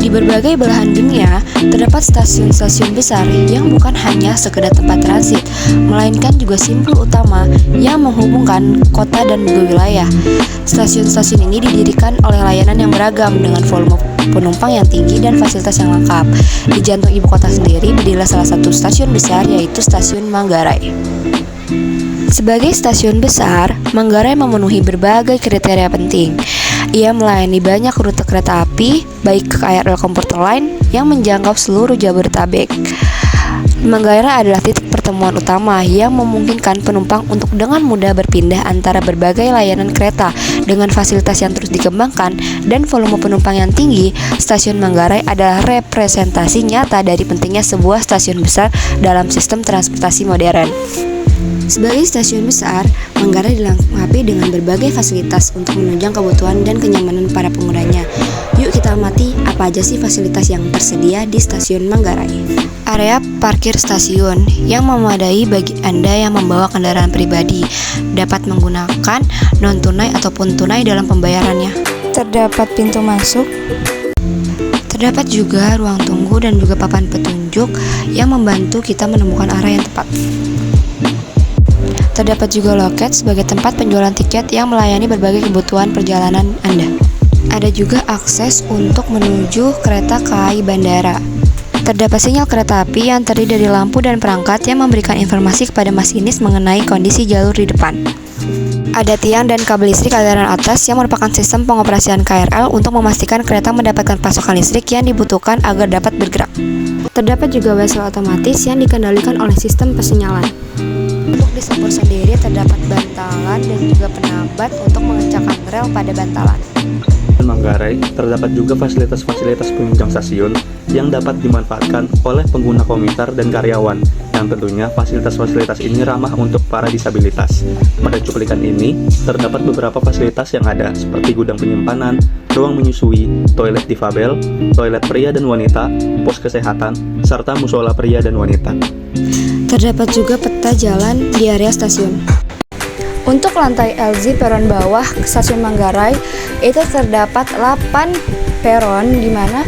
Di berbagai belahan dunia, terdapat stasiun-stasiun besar yang bukan hanya sekedar tempat transit, melainkan juga simpul utama yang menghubungkan kota dan juga wilayah. Stasiun-stasiun ini didirikan oleh layanan yang beragam dengan volume penumpang yang tinggi dan fasilitas yang lengkap. Di jantung ibu kota sendiri berdirilah salah satu stasiun besar, yaitu Stasiun Manggarai. Sebagai stasiun besar, Manggarai memenuhi berbagai kriteria penting. Ia melayani banyak rute kereta api, baik KRL komuter lain yang menjangkau seluruh Jabodetabek. Manggarai adalah titik pertemuan utama yang memungkinkan penumpang untuk dengan mudah berpindah antara berbagai layanan kereta. Dengan fasilitas yang terus dikembangkan dan volume penumpang yang tinggi, Stasiun Manggarai adalah representasi nyata dari pentingnya sebuah stasiun besar dalam sistem transportasi modern. Sebagai stasiun besar, Manggarai dilengkapi dengan berbagai fasilitas untuk menunjang kebutuhan dan kenyamanan para penggunanya. Yuk kita amati apa aja sih fasilitas yang tersedia di Stasiun Manggarai. Area parkir stasiun yang memadai bagi Anda yang membawa kendaraan pribadi, dapat menggunakan non-tunai ataupun tunai dalam pembayarannya. Terdapat pintu masuk. Terdapat juga ruang tunggu dan juga papan petunjuk yang membantu kita menemukan arah yang tepat. Terdapat juga loket sebagai tempat penjualan tiket yang melayani berbagai kebutuhan perjalanan Anda. Ada juga akses untuk menuju kereta KAI Bandara. Terdapat sinyal kereta api yang terdiri dari lampu dan perangkat yang memberikan informasi kepada masinis mengenai kondisi jalur di depan. Ada tiang dan kabel listrik aliran atas yang merupakan sistem pengoperasian KRL untuk memastikan kereta mendapatkan pasokan listrik yang dibutuhkan agar dapat bergerak. Terdapat juga wesel otomatis yang dikendalikan oleh sistem pesinyalan. Untuk di sepur sendiri terdapat bantalan dan juga penambat untuk mengencangkan rel pada bantalan. Di Manggarai terdapat juga fasilitas-fasilitas penunjang stasiun yang dapat dimanfaatkan oleh pengguna komuter dan karyawan, yang tentunya fasilitas-fasilitas ini ramah untuk para disabilitas. Pada cuplikan ini terdapat beberapa fasilitas yang ada seperti gudang penyimpanan, ruang menyusui, toilet difabel, toilet pria dan wanita, pos kesehatan, serta musola pria dan wanita. Terdapat juga peta jalan di area stasiun. Untuk lantai LZ peron bawah Stasiun Manggarai itu terdapat 8 peron, di mana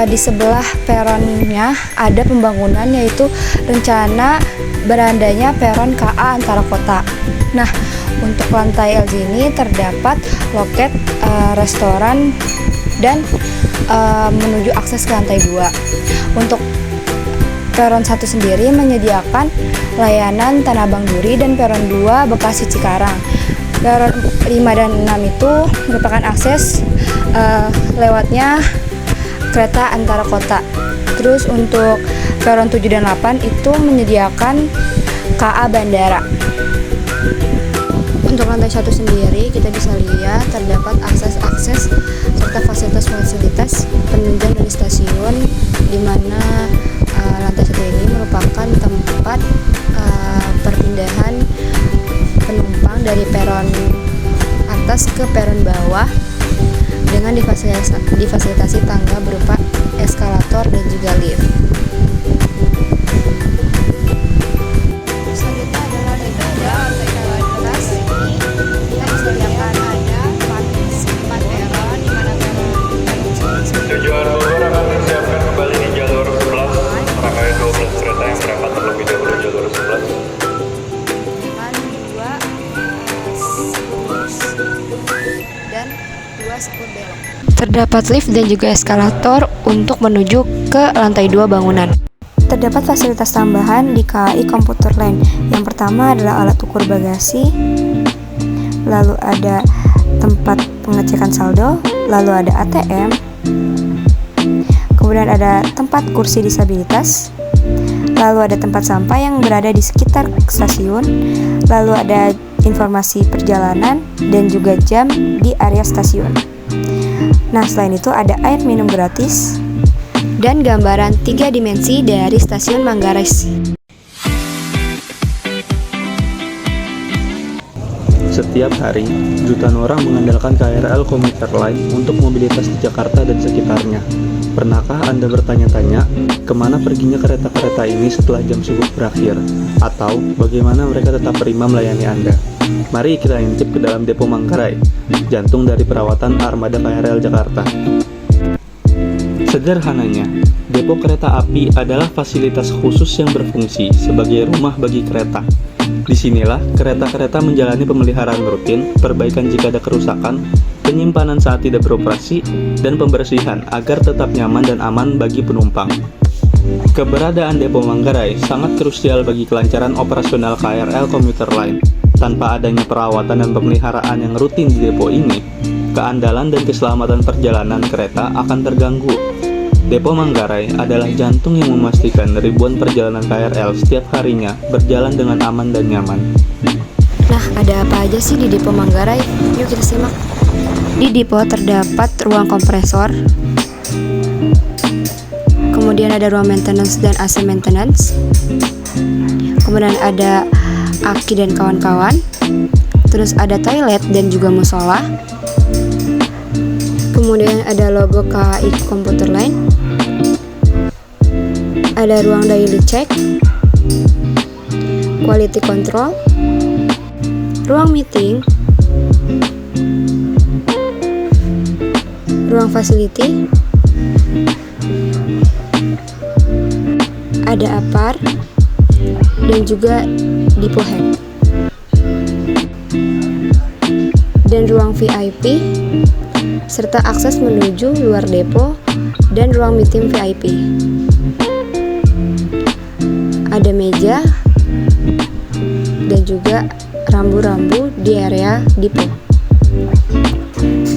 di sebelah peronnya ada pembangunan, yaitu rencana berandanya peron KA antara kota. Nah, untuk lantai LZ ini terdapat loket restoran dan menuju akses ke lantai 2. Untuk peron 1 sendiri menyediakan layanan Tanah Abang Duri dan peron 2 Bekasi Cikarang. Peron 5 dan 6 itu merupakan akses lewatnya kereta antara kota. Terus untuk peron 7 dan 8 itu menyediakan KA Bandara. Untuk lantai 1 sendiri kita bisa lihat terdapat akses-akses serta fasilitas-fasilitas penunjang dari stasiun, di mana lantai 1 ini merupakan tempat perpindahan penumpang dari peron atas ke peron bawah dengan difasilitasi tangga berupa eskalator dan juga lift. Selanjutnya adalah atas. Kita bisa lihat ada 4 peron, di mana Tujuan Bogor akan disiapkan kembali di jalur 11, rangkaian 12 kereta yang berangkat terlebih dahulu jalur 11. dengan 2 dan 2 sepur belok. Terdapat lift dan juga eskalator untuk menuju ke lantai 2 bangunan. Terdapat fasilitas tambahan di KAI Komuter Lain. Yang pertama adalah alat ukur bagasi, lalu ada tempat pengecekan saldo, lalu ada ATM, kemudian ada tempat kursi disabilitas, lalu ada tempat sampah yang berada di sekitar stasiun, lalu ada informasi perjalanan dan juga jam di area stasiun. Nah, selain itu ada air minum gratis dan gambaran 3 dimensi dari Stasiun Manggarai. Setiap hari, jutaan orang mengandalkan KRL komuter lain untuk mobilitas di Jakarta dan sekitarnya. Pernahkah Anda bertanya-tanya, kemana perginya kereta-kereta ini setelah jam sibuk berakhir? Atau bagaimana mereka tetap prima melayani Anda? Mari kita intip ke dalam Depo Manggarai, jantung dari perawatan armada KRL Jakarta. Sederhananya, depo kereta api adalah fasilitas khusus yang berfungsi sebagai rumah bagi kereta. Disinilah kereta-kereta menjalani pemeliharaan rutin, perbaikan jika ada kerusakan, penyimpanan saat tidak beroperasi, dan pembersihan agar tetap nyaman dan aman bagi penumpang. Keberadaan Depo Manggarai sangat krusial bagi kelancaran operasional KRL Komuter Line. Tanpa adanya perawatan dan pemeliharaan yang rutin di depo ini, keandalan dan keselamatan perjalanan kereta akan terganggu. Depo Manggarai adalah jantung yang memastikan ribuan perjalanan KRL setiap harinya berjalan dengan aman dan nyaman. Nah, ada apa aja sih di Depo Manggarai? Yuk kita simak. Di depo terdapat ruang kompresor, kemudian ada ruang maintenance dan AC maintenance, kemudian ada aki dan kawan-kawan, terus ada toilet dan juga musola, kemudian ada logo KAI Komuter Line, ada ruang daily check, quality control, ruang meeting, ruang facility, ada apar, dan juga depot head, dan ruang VIP, serta akses menuju luar depo dan ruang meeting VIP. Ada meja dan juga rambu-rambu di area depo.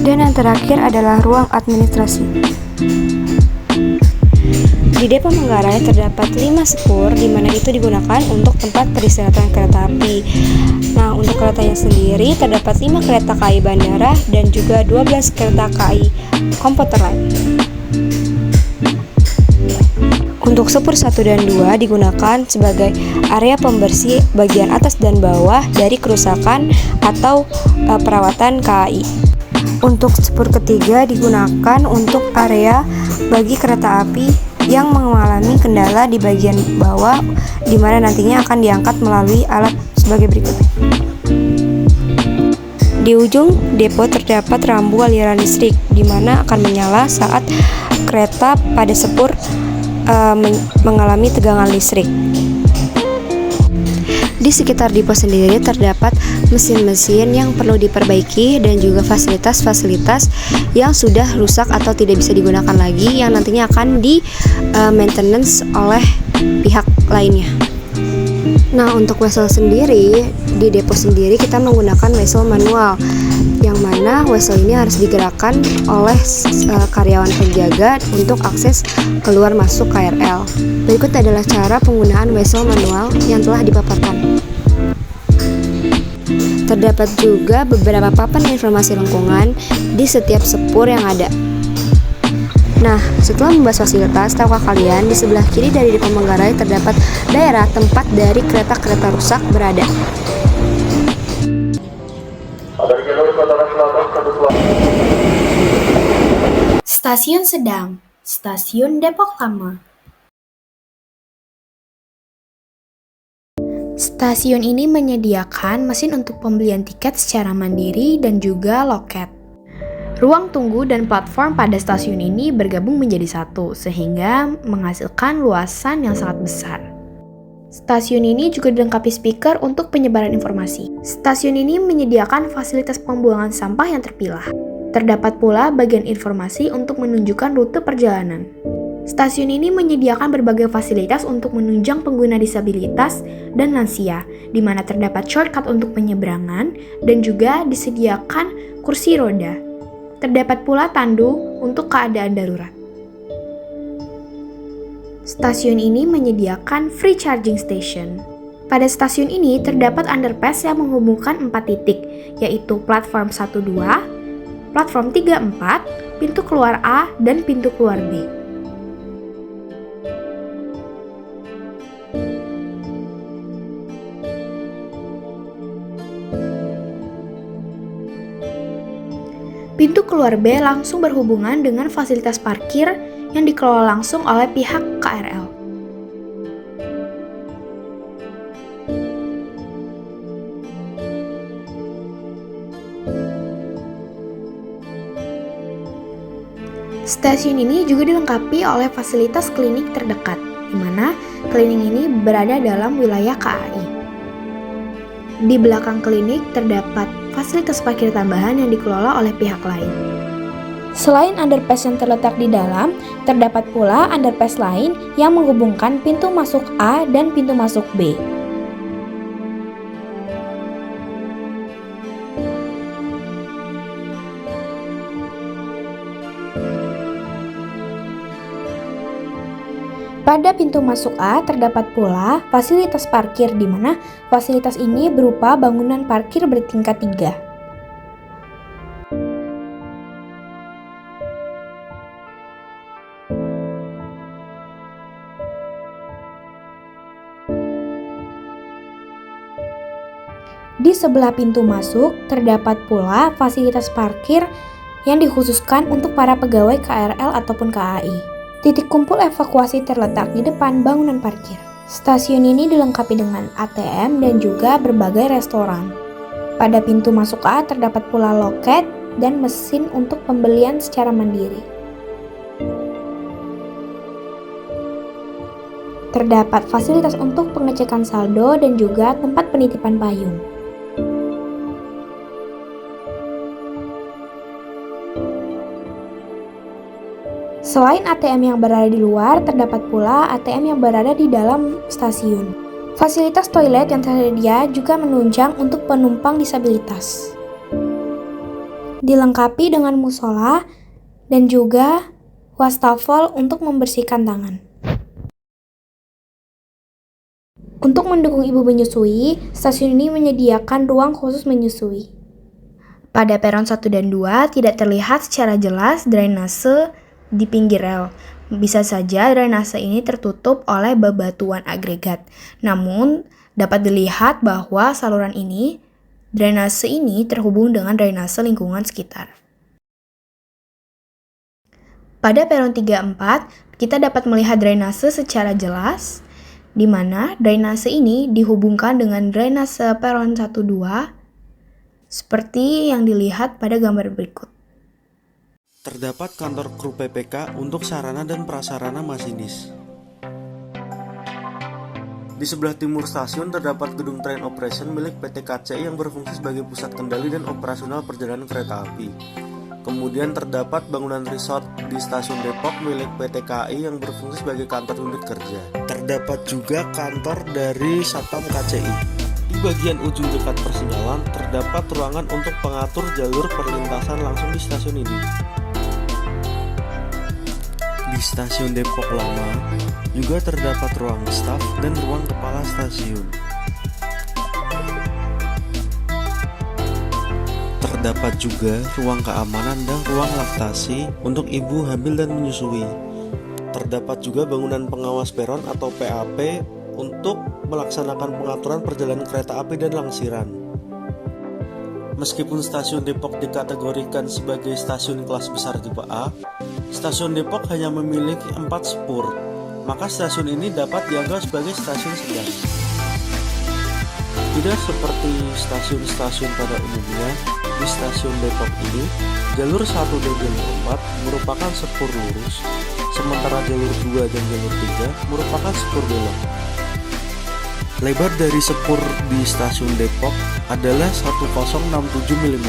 Dan yang terakhir adalah ruang administrasi. Di Depo Manggarai terdapat 5 sepur di mana itu digunakan untuk tempat peristirahatan kereta api. Nah, untuk keretanya sendiri terdapat 5 kereta KAI bandara dan juga 12 kereta KAI Komuter Line. Untuk sepur 1 dan 2 digunakan sebagai area pembersih bagian atas dan bawah dari kerusakan atau perawatan KAI. Untuk sepur ketiga digunakan untuk area bagi kereta api yang mengalami kendala di bagian bawah, di mana nantinya akan diangkat melalui alat sebagai berikut. Di ujung depo terdapat rambu aliran listrik, di mana akan menyala saat kereta pada sepur mengalami tegangan listrik. Di sekitar depo sendiri terdapat mesin-mesin yang perlu diperbaiki dan juga fasilitas-fasilitas yang sudah rusak atau tidak bisa digunakan lagi yang nantinya akan di maintenance oleh pihak lainnya. Nah, untuk wesel sendiri, di depo sendiri kita menggunakan wesel manual, yang mana wesel ini harus digerakkan oleh karyawan penjaga untuk akses keluar masuk KRL. Berikut adalah cara penggunaan wesel manual yang telah dipaparkan. Terdapat juga beberapa papan informasi lengkungan di setiap sepur yang ada. Nah, setelah membahas fasilitas, tahukah kalian di sebelah kiri dari Depo Manggarai terdapat daerah tempat dari kereta-kereta rusak berada. Stasiun Sedang, Stasiun Depok Lama. Stasiun ini menyediakan mesin untuk pembelian tiket secara mandiri dan juga loket. Ruang tunggu dan platform pada stasiun ini bergabung menjadi satu, sehingga menghasilkan luasan yang sangat besar. Stasiun ini juga dilengkapi speaker untuk penyebaran informasi. Stasiun ini menyediakan fasilitas pembuangan sampah yang terpilah. Terdapat pula bagian informasi untuk menunjukkan rute perjalanan. Stasiun ini menyediakan berbagai fasilitas untuk menunjang pengguna disabilitas dan lansia, di mana terdapat shortcut untuk penyeberangan dan juga disediakan kursi roda. Terdapat pula tandu untuk keadaan darurat. Stasiun ini menyediakan free charging station. Pada stasiun ini terdapat underpass yang menghubungkan 4 titik, yaitu platform 1-2, platform 3-4, pintu keluar A, dan pintu keluar B. Pintu keluar B langsung berhubungan dengan fasilitas parkir yang dikelola langsung oleh pihak KRL. Stasiun ini juga dilengkapi oleh fasilitas klinik terdekat, di mana klinik ini berada dalam wilayah KAI. Di belakang klinik terdapat fasilitas parkir tambahan yang dikelola oleh pihak lain. Selain underpass yang terletak di dalam, terdapat pula underpass lain yang menghubungkan pintu masuk A dan pintu masuk B. Pada pintu masuk A terdapat pula fasilitas parkir, di mana fasilitas ini berupa bangunan parkir bertingkat 3. Di sebelah pintu masuk terdapat pula fasilitas parkir yang dikhususkan untuk para pegawai KRL ataupun KAI. Titik kumpul evakuasi terletak di depan bangunan parkir. Stasiun ini dilengkapi dengan ATM dan juga berbagai restoran. Pada pintu masuk A terdapat pula loket dan mesin untuk pembelian secara mandiri. Terdapat fasilitas untuk pengecekan saldo dan juga tempat penitipan payung. Selain ATM yang berada di luar, terdapat pula ATM yang berada di dalam stasiun. Fasilitas toilet yang tersedia juga menunjang untuk penumpang disabilitas. Dilengkapi dengan musola dan juga wastafel untuk membersihkan tangan. Untuk mendukung ibu menyusui, stasiun ini menyediakan ruang khusus menyusui. Pada peron 1 dan 2 tidak terlihat secara jelas drainase di pinggir rel. Bisa saja drainase ini tertutup oleh bebatuan agregat. Namun, dapat dilihat bahwa saluran ini, drainase ini terhubung dengan drainase lingkungan sekitar. Pada peron 3-4, kita dapat melihat drainase secara jelas, di mana drainase ini dihubungkan dengan drainase peron 1-2, seperti yang dilihat pada gambar berikut. Terdapat kantor kru PPK untuk sarana dan prasarana masinis. Di sebelah timur stasiun terdapat gedung train operation milik PT KCI yang berfungsi sebagai pusat kendali dan operasional perjalanan kereta api. Kemudian terdapat bangunan resort di stasiun Depok milik PT KAI yang berfungsi sebagai kantor unit kerja. Terdapat juga kantor dari Satpam KCI. Di bagian ujung dekat persinyalan terdapat ruangan untuk pengatur jalur perlintasan langsung di stasiun ini. Di stasiun Depok Lama juga terdapat ruang staf dan ruang kepala stasiun. Terdapat juga ruang keamanan dan ruang laktasi untuk ibu hamil dan menyusui. Terdapat juga bangunan pengawas peron atau PAP untuk melaksanakan pengaturan perjalanan kereta api dan langsiran. Meskipun stasiun Depok dikategorikan sebagai stasiun kelas besar tipe A, stasiun Depok hanya memiliki 4 spur, maka stasiun ini dapat dianggap sebagai stasiun sedang. Tidak seperti stasiun-stasiun pada umumnya, di stasiun Depok ini, jalur 1 dan jalur 4 merupakan spur lurus, sementara jalur 2 dan jalur 3 merupakan spur belok. Lebar dari spur di stasiun Depok adalah 1067 mm,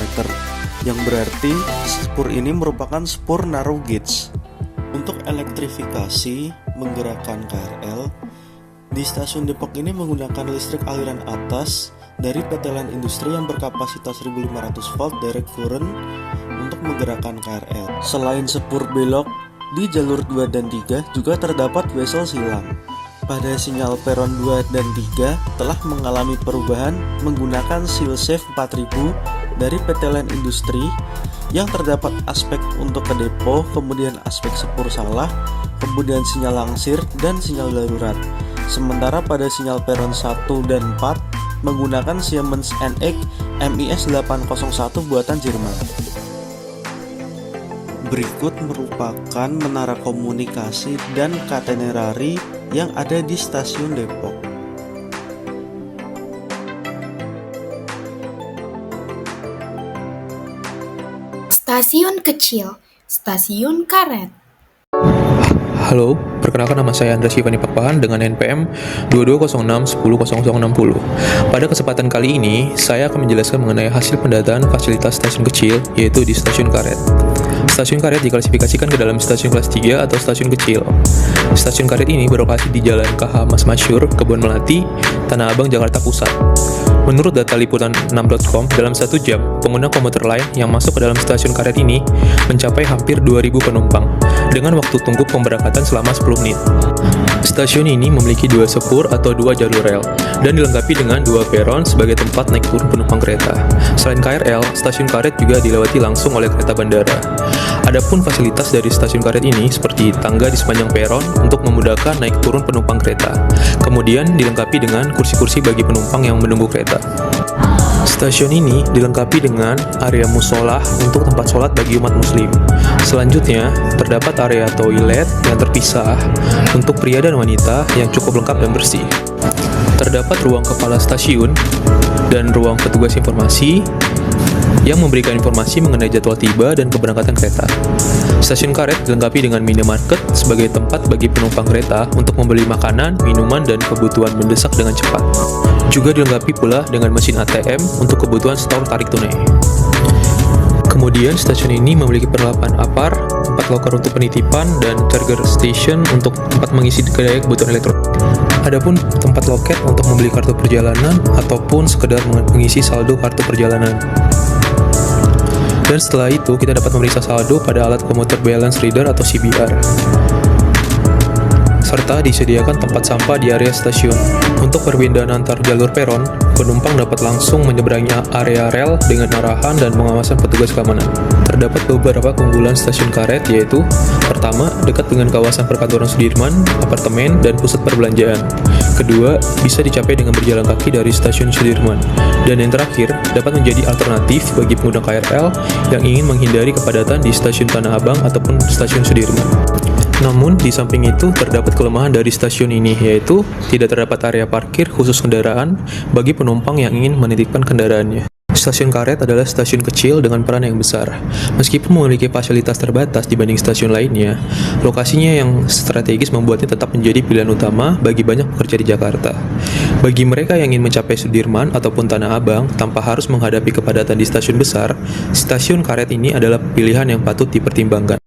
yang berarti spur ini merupakan spur narrow gauge. Untuk elektrifikasi menggerakkan KRL, di stasiun Depok ini menggunakan listrik aliran atas dari PT Line Industri yang berkapasitas 1500 volt direct current untuk menggerakkan KRL. Selain spur belok, di jalur 2 dan 3 juga terdapat wesel silang. Pada sinyal peron 2 dan 3 telah mengalami perubahan menggunakan seal safe 4000 dari PT Line Industri yang terdapat aspek untuk ke depo, kemudian aspek sepur salah, kemudian sinyal langsir dan sinyal darurat. Sementara pada sinyal peron 1 dan 4 menggunakan Siemens NX MIS 801 buatan Jerman. Berikut merupakan menara komunikasi dan katenerari yang ada di stasiun Depok. Stasiun kecil. Stasiun Karet. Halo, perkenalkan nama saya Andra Shivani Pakpahan dengan NPM 2206100060. Pada kesempatan kali ini, saya akan menjelaskan mengenai hasil pendataan fasilitas stasiun kecil, yaitu di stasiun karet. Stasiun karet diklasifikasikan ke dalam stasiun kelas 3 atau stasiun kecil. Stasiun karet ini berlokasi di Jalan KH Mas Masyur, Kebun Melati, Tanah Abang, Jakarta Pusat. Menurut data liputan6.com, dalam 1 jam, pengguna komuter lain yang masuk ke dalam stasiun karet ini mencapai hampir 2.000 penumpang, dengan waktu tunggu pemberangkatan selama 10 menit. Stasiun ini memiliki 2 sepur atau 2 jalur rel, dan dilengkapi dengan 2 peron sebagai tempat naik turun penumpang kereta. Selain KRL, stasiun karet juga dilewati langsung oleh kereta bandara. Adapun fasilitas dari stasiun karet ini seperti tangga di sepanjang peron untuk memudahkan naik turun penumpang kereta. Kemudian dilengkapi dengan kursi-kursi bagi penumpang yang menunggu kereta. Stasiun ini dilengkapi dengan area musola untuk tempat sholat bagi umat muslim. Selanjutnya, terdapat area toilet yang terpisah untuk pria dan wanita yang cukup lengkap dan bersih. Terdapat ruang kepala stasiun dan ruang petugas informasi yang memberikan informasi mengenai jadwal tiba dan keberangkatan kereta. Stasiun karet dilengkapi dengan minimarket sebagai tempat bagi penumpang kereta untuk membeli makanan, minuman, dan kebutuhan mendesak dengan cepat. Juga dilengkapi pula dengan mesin ATM untuk kebutuhan store tarik tunai. Kemudian stasiun ini memiliki perlengkapan apar, tempat loker untuk penitipan, dan charger station untuk tempat mengisi daya kebutuhan elektronik. Adapun tempat loket untuk membeli kartu perjalanan ataupun sekedar mengisi saldo kartu perjalanan. Dan setelah itu kita dapat memeriksa saldo pada alat commuter balance reader atau CBR. Serta disediakan tempat sampah di area stasiun. Untuk perpindahan antar jalur peron, penumpang dapat langsung menyeberangi area rel dengan arahan dan pengawasan petugas keamanan. Terdapat beberapa keunggulan stasiun karet, yaitu pertama, dekat dengan kawasan perkantoran Sudirman, apartemen, dan pusat perbelanjaan. Kedua, bisa dicapai dengan berjalan kaki dari stasiun Sudirman. Dan yang terakhir, dapat menjadi alternatif bagi pengguna KRL yang ingin menghindari kepadatan di stasiun Tanah Abang ataupun stasiun Sudirman. Namun, di samping itu, terdapat kelemahan dari stasiun ini, yaitu tidak terdapat area parkir khusus kendaraan bagi penumpang yang ingin menitipkan kendaraannya. Stasiun karet adalah stasiun kecil dengan peran yang besar. Meskipun memiliki fasilitas terbatas dibanding stasiun lainnya, lokasinya yang strategis membuatnya tetap menjadi pilihan utama bagi banyak pekerja di Jakarta. Bagi mereka yang ingin mencapai Sudirman ataupun Tanah Abang tanpa harus menghadapi kepadatan di stasiun besar, stasiun karet ini adalah pilihan yang patut dipertimbangkan.